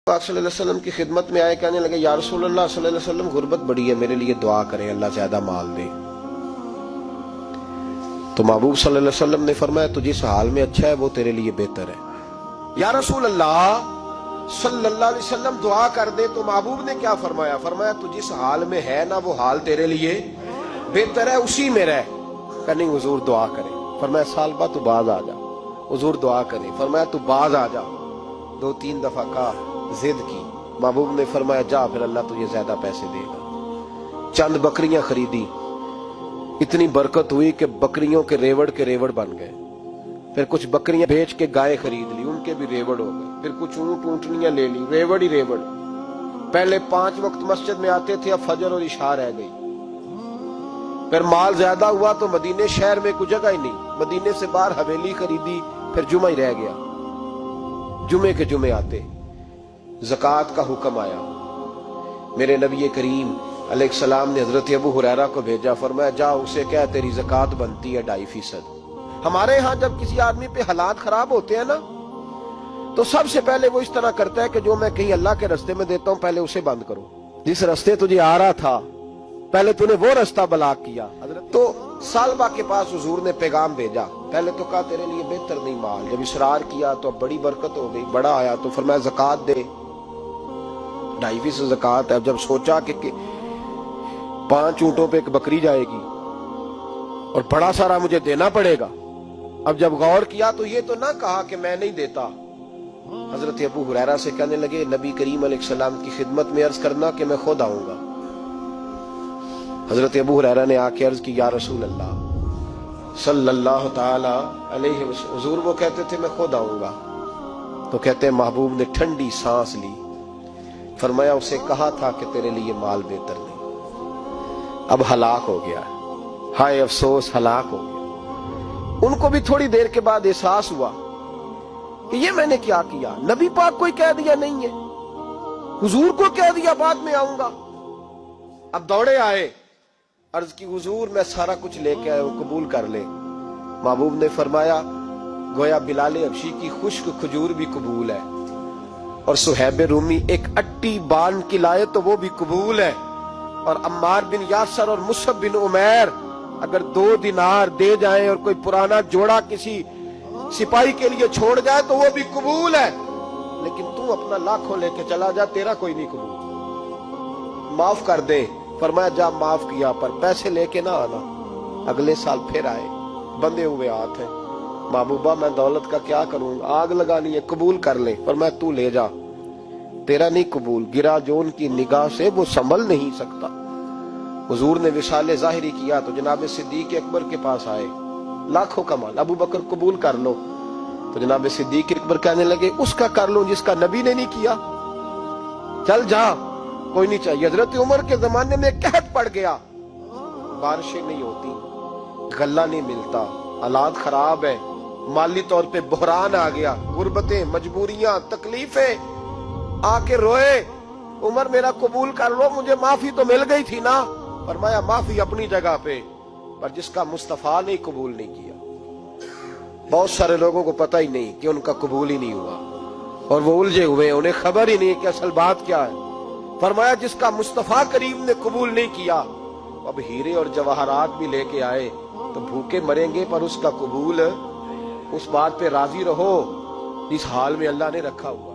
पाक सल्लल्लाहु अलैहि वसल्लम की खिदमत में आए, कहने लगे या रसूल अल्लाह सल्लल्लाहु अलैहि वसल्लम गुर्बत बड़ी है, मेरे लिए दुआ करें अल्लाह ज्यादा माल दे। तो महबूब सल्लल्लाहु अलैहि वसल्लम ने फरमाया तू जिस हाल में अच्छा है वो तेरे लिए बेहतर है। या रसूल अल्लाह सल्लल्लाहु अलैहि वसल्लम दुआ कर दे। तो महबूब ने क्या फरमाया? फरमाया तू जिस हाल में है ना वो हाल तेरे लिए बेहतर है, उसी में रह। कहनी हुजूर दुआ करे। फरमाया साल बाद तू बाज आ जा। हुजूर दुआ करे। फरमाया तू बाज आ जा। 2-3 दफा का जिद की। महबूब ने फरमाया जा फिर अल्लाह तुझे ज्यादा पैसे देगा। चंद बकरियां खरीदी, इतनी बरकत हुई कि बकरियों के रेवड़ बन गए। फिर कुछ बकरियां बेच के गायें खरीद ली, उनके भी रेवड़ हो गए। फिर कुछ ऊंट ऊंटनियां ले ली, रेवड़ ही रेवड़। पहले 5 वक्त मस्जिद में आते थे, अब फजर और इशा रह गई। फिर माल ज्यादा हुआ तो मदीने शहर में कोई जगह ही नहीं, मदीने से बाहर हवेली खरीदी, फिर जुमा ही रह गया। जुमे के जुमे आते ज़कात का हुक्म आया। मेरे नबी करीम अलैहिस्सलाम ने हजरत अबू हुरैरा को भेजा, फरमाया जा उसे क्या तेरी ज़कात बनती है 2.5%। हमारे यहाँ जब किसी आदमी पे हालात खराब होते हैं ना तो सबसे पहले वो इस तरह करता है कि जो मैं कहीं अल्लाह के रास्ते में देता हूँ पहले उसे बंद करो। जिस रास्ते तुझे आ रहा था पहले तूने वो रास्ता ब्लॉक किया। तो सालबा के पास हुजूर ने पैगाम भेजा। पहले तो कहा तेरे लिए बेहतर नहीं माल। जब इसरार किया तो अब बड़ी बरकत हो गई, बड़ा आया तो फरमाया ज़कात दे, 2.5% ज़कात है। जब सोचा कि 5 ऊंटों पे एक बकरी जाएगी और बड़ा सारा मुझे देना पड़ेगा, अब जब गौर किया तो ये तो ना कहा कि मैं नहीं देता। हजरत अबू हुरैरा से कहने लगे नबी करीम अलैहिस्सलाम की खिदमत में अर्ज करना कि मैं खुद आऊंगा। हजरत अबू हुरैरा ने आके अर्ज की या रसूल अल्लाह सल्लल्लाहु ताला अलैहि वसल्लम। हुजूर वो कहते थे मैं खुद आऊंगा। तो कहते हैं महबूब ने ठंडी सांस ली, फरमाया उसे कहा था कि तेरे लिए माल बेहतर नहीं, अब हलाक हो गया। हाय अफसोस, हलाक हो गया। उनको भी थोड़ी देर के बाद एहसास हुआ कि ये मैंने क्या किया। नबी पाक को कह दिया नहीं है, हुजूर को कह दिया बाद में आऊंगा। अब दौड़े आए, अर्ज की हुजूर मैं सारा कुछ लेके आया हूं, कबूल कर ले। महबूब ने फरमाया गोया बिलाल हबशी की खुश्क खजूर भी कबूल है, और सुहैब रूमी एक अट्टी बांध की लाए तो वो भी कबूल है, और अम्मार बिन यासर और मुसअब बिन उमैर अगर 2 दिनार दे जाएं और कोई पुराना जोड़ा किसी सिपाही के लिए छोड़ जाए तो वो भी कबूल है। लेकिन तू अपना लाखों लेके चला जा, तेरा कोई नहीं कबूल। माफ कर दे। फरमाया जा माफ किया, पर पैसे लेके ना आना। अगले साल फिर आए, बंधे हुए हाथ है। महबूबा मैं दौलत का क्या करूंगा, आग लगानी है, कबूल कर ले। फरमाया तू ले जा, तेरा नहीं कबूल। गिरा जो उनकी निगाह से वो संभल नहीं सकता। हुजूर ने विशाले जाहिरी किया तो जनाब सिद्दीक अकबर के पास आए, लाखों का माल। अबू बकर कबूल कर लो। तो जनाब सिद्दीक अकबर कहने लगे उसका कर लो जिसका नबी ने नहीं किया, चल जा, कोई नहीं चाहिए। हजरत उमर के जमाने में कहत पड़ गया, बारिशें नहीं होती, गल्ला नहीं मिलता, हालात खराब है, माली तौर पे बहरान आ गया, गुर्बतें, मजबूरियां, तकलीफें। आके रोए, उमर मेरा कबूल कर लो, मुझे माफी तो मिल गई थी ना। फरमाया माफी अपनी जगह पे, पर जिसका मुस्तफा ने कबूल नहीं किया। बहुत सारे लोगों को पता ही नहीं कि उनका कबूल ही नहीं हुआ, और वो उलझे हुए, उन्हें खबर ही नहीं कि असल बात क्या है। फरमाया जिसका मुस्तफा करीम ने कबूल नहीं किया, अब हीरे और जवाहरात भी लेके आए तो भूखे मरेंगे, पर उसका कबूल, उस बात पे राजी रहो जिस हाल में अल्लाह ने रखा हुआ।